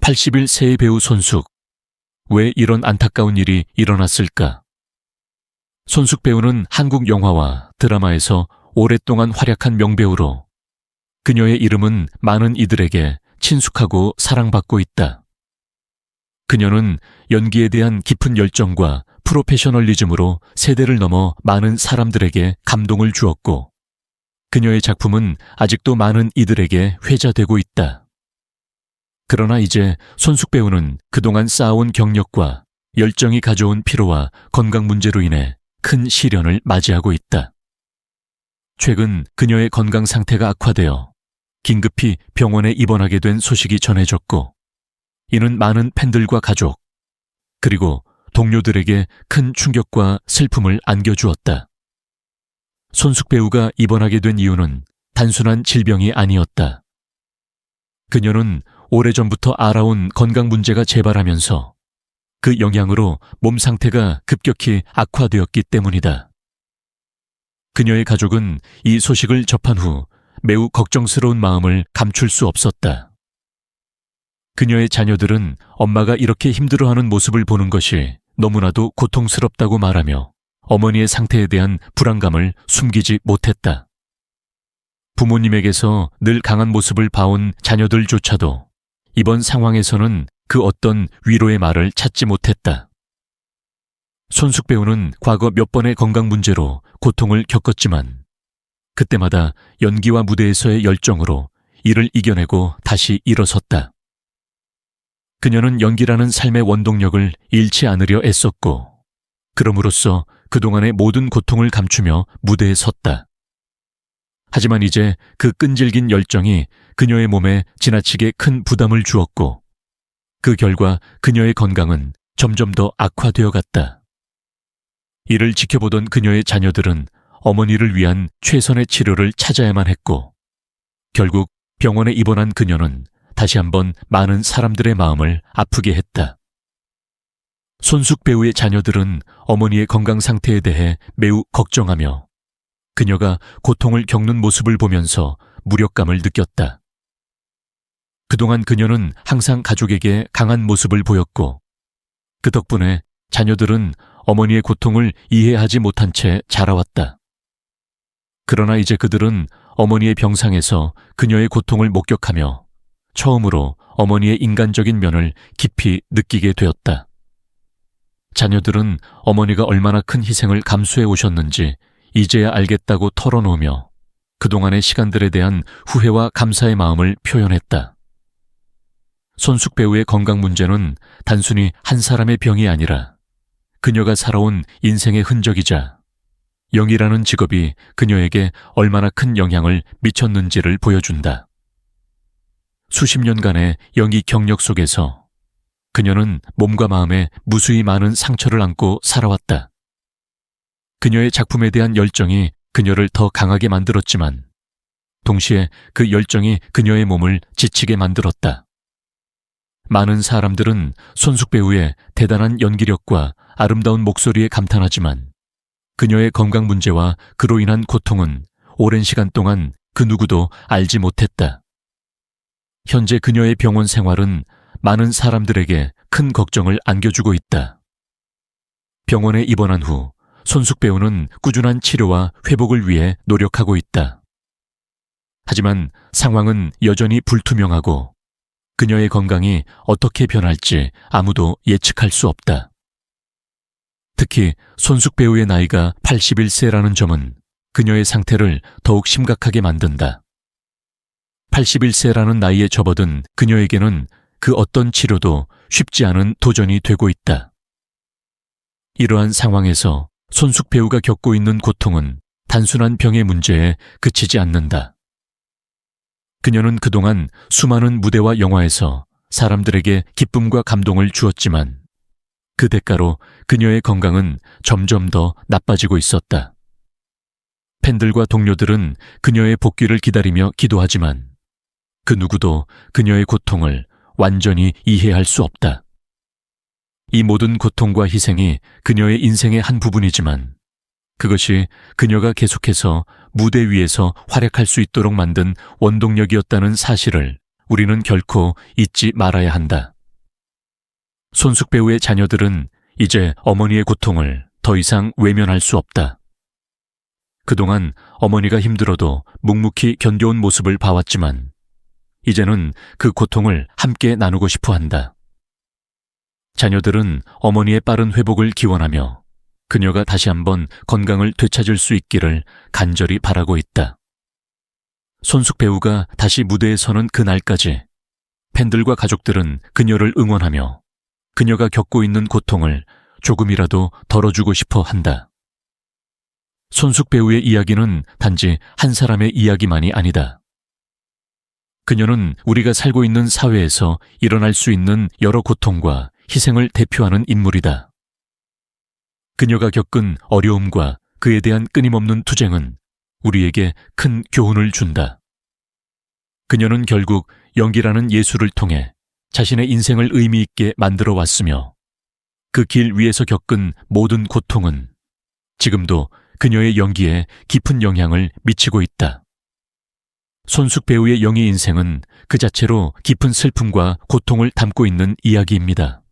80일 새 배우 손숙. 왜 이런 안타까운 일이 일어났을까? 손숙 배우는 한국 영화와 드라마에서 오랫동안 활약한 명배우로 그녀의 이름은 많은 이들에게 친숙하고 사랑받고 있다. 그녀는 연기에 대한 깊은 열정과 프로페셔널리즘으로 세대를 넘어 많은 사람들에게 감동을 주었고, 그녀의 작품은 아직도 많은 이들에게 회자되고 있다. 그러나 이제 손숙 배우는 그동안 쌓아온 경력과 열정이 가져온 피로와 건강 문제로 인해 큰 시련을 맞이하고 있다. 최근 그녀의 건강 상태가 악화되어 긴급히 병원에 입원하게 된 소식이 전해졌고, 이는 많은 팬들과 가족, 그리고 동료들에게 큰 충격과 슬픔을 안겨주었다. 손숙 배우가 입원하게 된 이유는 단순한 질병이 아니었다. 그녀는 오래전부터 알아온 건강 문제가 재발하면서 그 영향으로 몸 상태가 급격히 악화되었기 때문이다. 그녀의 가족은 이 소식을 접한 후 매우 걱정스러운 마음을 감출 수 없었다. 그녀의 자녀들은 엄마가 이렇게 힘들어하는 모습을 보는 것이 너무나도 고통스럽다고 말하며 어머니의 상태에 대한 불안감을 숨기지 못했다. 부모님에게서 늘 강한 모습을 봐온 자녀들조차도 이번 상황에서는 그 어떤 위로의 말을 찾지 못했다. 손숙 배우는 과거 몇 번의 건강 문제로 고통을 겪었지만 그때마다 연기와 무대에서의 열정으로 이를 이겨내고 다시 일어섰다. 그녀는 연기라는 삶의 원동력을 잃지 않으려 애썼고, 그럼으로써 그동안의 모든 고통을 감추며 무대에 섰다. 하지만 이제 그 끈질긴 열정이 그녀의 몸에 지나치게 큰 부담을 주었고, 그 결과 그녀의 건강은 점점 더 악화되어 갔다. 이를 지켜보던 그녀의 자녀들은 어머니를 위한 최선의 치료를 찾아야만 했고, 결국 병원에 입원한 그녀는 다시 한번 많은 사람들의 마음을 아프게 했다. 손숙 배우의 자녀들은 어머니의 건강 상태에 대해 매우 걱정하며 그녀가 고통을 겪는 모습을 보면서 무력감을 느꼈다. 그동안 그녀는 항상 가족에게 강한 모습을 보였고, 그 덕분에 자녀들은 어머니의 고통을 이해하지 못한 채 자라왔다. 그러나 이제 그들은 어머니의 병상에서 그녀의 고통을 목격하며 처음으로 어머니의 인간적인 면을 깊이 느끼게 되었다. 자녀들은 어머니가 얼마나 큰 희생을 감수해 오셨는지 이제야 알겠다고 털어놓으며 그동안의 시간들에 대한 후회와 감사의 마음을 표현했다. 손숙 배우의 건강 문제는 단순히 한 사람의 병이 아니라 그녀가 살아온 인생의 흔적이자 연기라는 직업이 그녀에게 얼마나 큰 영향을 미쳤는지를 보여준다. 수십 년간의 연기 경력 속에서 그녀는 몸과 마음에 무수히 많은 상처를 안고 살아왔다. 그녀의 작품에 대한 열정이 그녀를 더 강하게 만들었지만 동시에 그 열정이 그녀의 몸을 지치게 만들었다. 많은 사람들은 손숙 배우의 대단한 연기력과 아름다운 목소리에 감탄하지만 그녀의 건강 문제와 그로 인한 고통은 오랜 시간 동안 그 누구도 알지 못했다. 현재 그녀의 병원 생활은 많은 사람들에게 큰 걱정을 안겨주고 있다. 병원에 입원한 후 손숙 배우는 꾸준한 치료와 회복을 위해 노력하고 있다. 하지만 상황은 여전히 불투명하고 그녀의 건강이 어떻게 변할지 아무도 예측할 수 없다. 특히 손숙 배우의 나이가 81세라는 점은 그녀의 상태를 더욱 심각하게 만든다. 81세라는 나이에 접어든 그녀에게는 그 어떤 치료도 쉽지 않은 도전이 되고 있다. 이러한 상황에서 손숙 배우가 겪고 있는 고통은 단순한 병의 문제에 그치지 않는다. 그녀는 그동안 수많은 무대와 영화에서 사람들에게 기쁨과 감동을 주었지만 그 대가로 그녀의 건강은 점점 더 나빠지고 있었다. 팬들과 동료들은 그녀의 복귀를 기다리며 기도하지만 그 누구도 그녀의 고통을 완전히 이해할 수 없다. 이 모든 고통과 희생이 그녀의 인생의 한 부분이지만 그것이 그녀가 계속해서 무대 위에서 활약할 수 있도록 만든 원동력이었다는 사실을 우리는 결코 잊지 말아야 한다. 손숙 배우의 자녀들은 이제 어머니의 고통을 더 이상 외면할 수 없다. 그동안 어머니가 힘들어도 묵묵히 견뎌온 모습을 봐왔지만 이제는 그 고통을 함께 나누고 싶어 한다. 자녀들은 어머니의 빠른 회복을 기원하며 그녀가 다시 한번 건강을 되찾을 수 있기를 간절히 바라고 있다. 손숙 배우가 다시 무대에 서는 그날까지 팬들과 가족들은 그녀를 응원하며 그녀가 겪고 있는 고통을 조금이라도 덜어주고 싶어 한다. 손숙 배우의 이야기는 단지 한 사람의 이야기만이 아니다. 그녀는 우리가 살고 있는 사회에서 일어날 수 있는 여러 고통과 희생을 대표하는 인물이다. 그녀가 겪은 어려움과 그에 대한 끊임없는 투쟁은 우리에게 큰 교훈을 준다. 그녀는 결국 연기라는 예술을 통해 자신의 인생을 의미 있게 만들어 왔으며 그 길 위에서 겪은 모든 고통은 지금도 그녀의 연기에 깊은 영향을 미치고 있다. 손숙 배우의 연기 인생은 그 자체로 깊은 슬픔과 고통을 담고 있는 이야기입니다.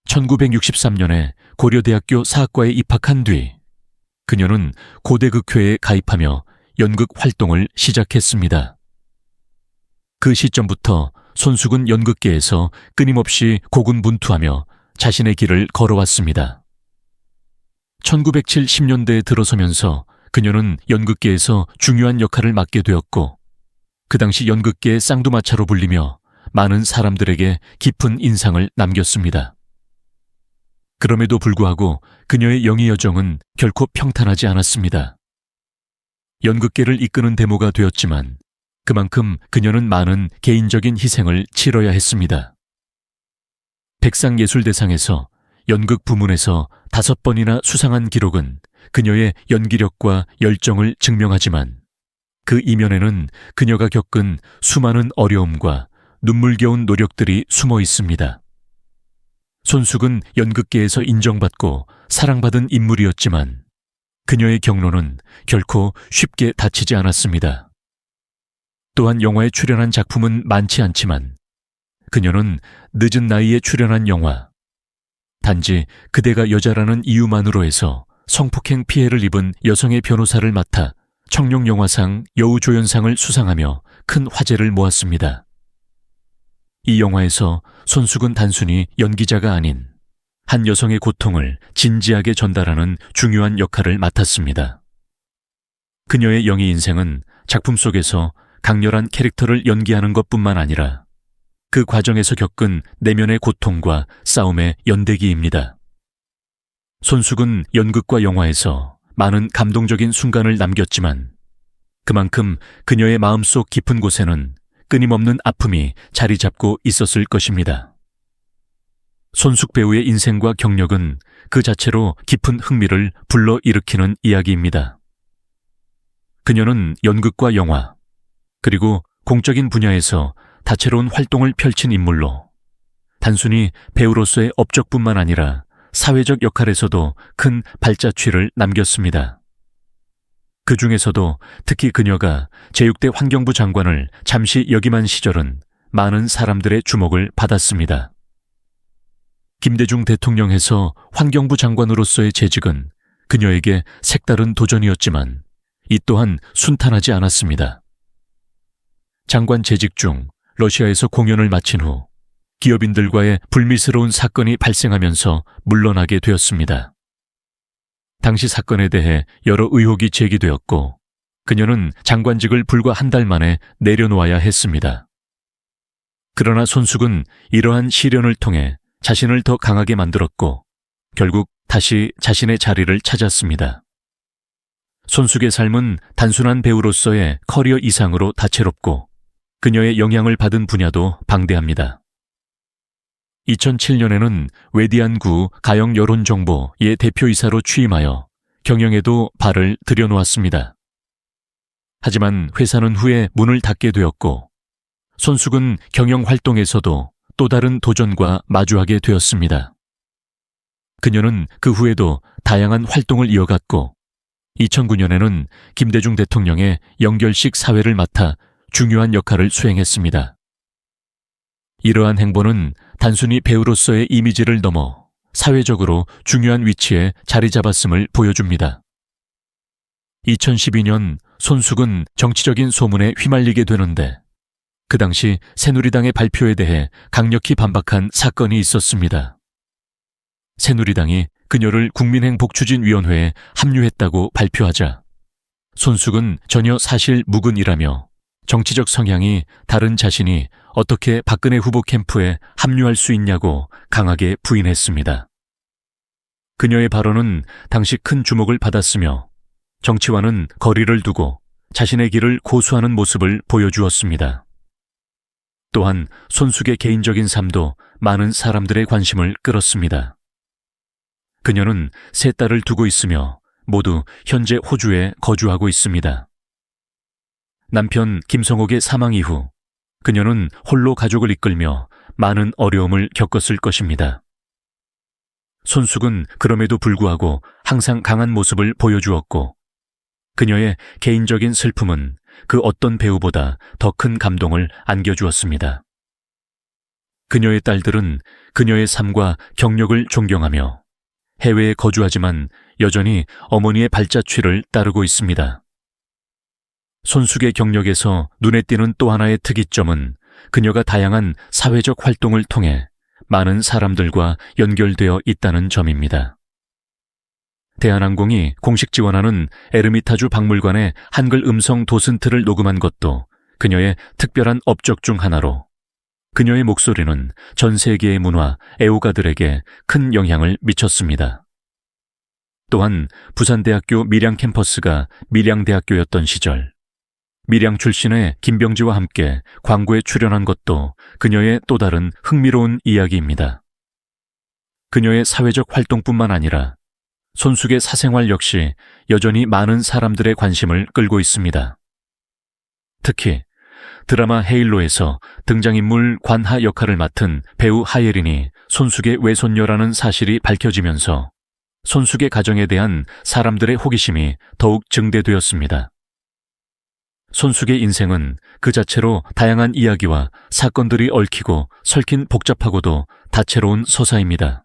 1963년에 고려대학교 사학과에 입학한 뒤 그녀는 고대극회에 가입하며 연극 활동을 시작했습니다. 그 시점부터 손숙은 연극계에서 끊임없이 고군분투하며 자신의 길을 걸어왔습니다. 1970년대에 들어서면서 그녀는 연극계에서 중요한 역할을 맡게 되었고 그 당시 연극계의 쌍두마차로 불리며 많은 사람들에게 깊은 인상을 남겼습니다. 그럼에도 불구하고 그녀의 연기 여정은 결코 평탄하지 않았습니다. 연극계를 이끄는 데모가 되었지만 그만큼 그녀는 많은 개인적인 희생을 치러야 했습니다. 백상예술대상에서 연극 부문에서 5번이나 수상한 기록은 그녀의 연기력과 열정을 증명하지만 그 이면에는 그녀가 겪은 수많은 어려움과 눈물겨운 노력들이 숨어 있습니다. 손숙은 연극계에서 인정받고 사랑받은 인물이었지만 그녀의 경로는 결코 쉽게 닫히지 않았습니다. 또한 영화에 출연한 작품은 많지 않지만 그녀는 늦은 나이에 출연한 영화 단지 그대가 여자라는 이유만으로 해서 성폭행 피해를 입은 여성의 변호사를 맡아 청룡영화상 여우조연상을 수상하며 큰 화제를 모았습니다. 이 영화에서 손숙은 단순히 연기자가 아닌 한 여성의 고통을 진지하게 전달하는 중요한 역할을 맡았습니다. 그녀의 연기 인생은 작품 속에서 강렬한 캐릭터를 연기하는 것뿐만 아니라 그 과정에서 겪은 내면의 고통과 싸움의 연대기입니다. 손숙은 연극과 영화에서 많은 감동적인 순간을 남겼지만 그만큼 그녀의 마음속 깊은 곳에는 끊임없는 아픔이 자리 잡고 있었을 것입니다. 손숙 배우의 인생과 경력은 그 자체로 깊은 흥미를 불러일으키는 이야기입니다. 그녀는 연극과 영화, 그리고 공적인 분야에서 다채로운 활동을 펼친 인물로 단순히 배우로서의 업적뿐만 아니라 사회적 역할에서도 큰 발자취를 남겼습니다. 그 중에서도 특히 그녀가 제6대 환경부 장관을 잠시 역임한 시절은 많은 사람들의 주목을 받았습니다. 김대중 대통령에서 환경부 장관으로서의 재직은 그녀에게 색다른 도전이었지만 이 또한 순탄하지 않았습니다. 장관 재직 중 러시아에서 공연을 마친 후 기업인들과의 불미스러운 사건이 발생하면서 물러나게 되었습니다. 당시 사건에 대해 여러 의혹이 제기되었고 그녀는 장관직을 불과 한 달 만에 내려놓아야 했습니다. 그러나 손숙은 이러한 시련을 통해 자신을 더 강하게 만들었고 결국 다시 자신의 자리를 찾았습니다. 손숙의 삶은 단순한 배우로서의 커리어 이상으로 다채롭고 그녀의 영향을 받은 분야도 방대합니다. 2007년에는 외디안구 가영 여론정보의 대표이사로 취임하여 경영에도 발을 들여놓았습니다. 하지만 회사는 후에 문을 닫게 되었고 손숙은 경영 활동에서도 또 다른 도전과 마주하게 되었습니다. 그녀는 그 후에도 다양한 활동을 이어갔고 2009년에는 김대중 대통령의 영결식 사회를 맡아 중요한 역할을 수행했습니다. 이러한 행보는 단순히 배우로서의 이미지를 넘어 사회적으로 중요한 위치에 자리 잡았음을 보여줍니다. 2012년 손숙은 정치적인 소문에 휘말리게 되는데 그 당시 새누리당의 발표에 대해 강력히 반박한 사건이 있었습니다. 새누리당이 그녀를 국민행복추진위원회에 합류했다고 발표하자 손숙은 전혀 사실 무근이라며 정치적 성향이 다른 자신이 어떻게 박근혜 후보 캠프에 합류할 수 있냐고 강하게 부인했습니다. 그녀의 발언은 당시 큰 주목을 받았으며 정치와는 거리를 두고 자신의 길을 고수하는 모습을 보여주었습니다. 또한 손숙의 개인적인 삶도 많은 사람들의 관심을 끌었습니다. 그녀는 세 딸을 두고 있으며 모두 현재 호주에 거주하고 있습니다. 남편 김성옥의 사망 이후 그녀는 홀로 가족을 이끌며 많은 어려움을 겪었을 것입니다. 손숙은 그럼에도 불구하고 항상 강한 모습을 보여주었고 그녀의 개인적인 슬픔은 그 어떤 배우보다 더 큰 감동을 안겨주었습니다. 그녀의 딸들은 그녀의 삶과 경력을 존경하며 해외에 거주하지만 여전히 어머니의 발자취를 따르고 있습니다. 손숙의 경력에서 눈에 띄는 또 하나의 특이점은 그녀가 다양한 사회적 활동을 통해 많은 사람들과 연결되어 있다는 점입니다. 대한항공이 공식 지원하는 에르미타주 박물관의 한글 음성 도슨트를 녹음한 것도 그녀의 특별한 업적 중 하나로 그녀의 목소리는 전 세계의 문화 애호가들에게 큰 영향을 미쳤습니다. 또한 부산대학교 밀양 캠퍼스가 밀양대학교였던 시절 밀양 출신의 김병지와 함께 광고에 출연한 것도 그녀의 또 다른 흥미로운 이야기입니다. 그녀의 사회적 활동뿐만 아니라 손숙의 사생활 역시 여전히 많은 사람들의 관심을 끌고 있습니다. 특히 드라마 헤일로에서 등장인물 관하 역할을 맡은 배우 하예린이 손숙의 외손녀라는 사실이 밝혀지면서 손숙의 가정에 대한 사람들의 호기심이 더욱 증대되었습니다. 손숙의 인생은 그 자체로 다양한 이야기와 사건들이 얽히고 설킨 복잡하고도 다채로운 서사입니다.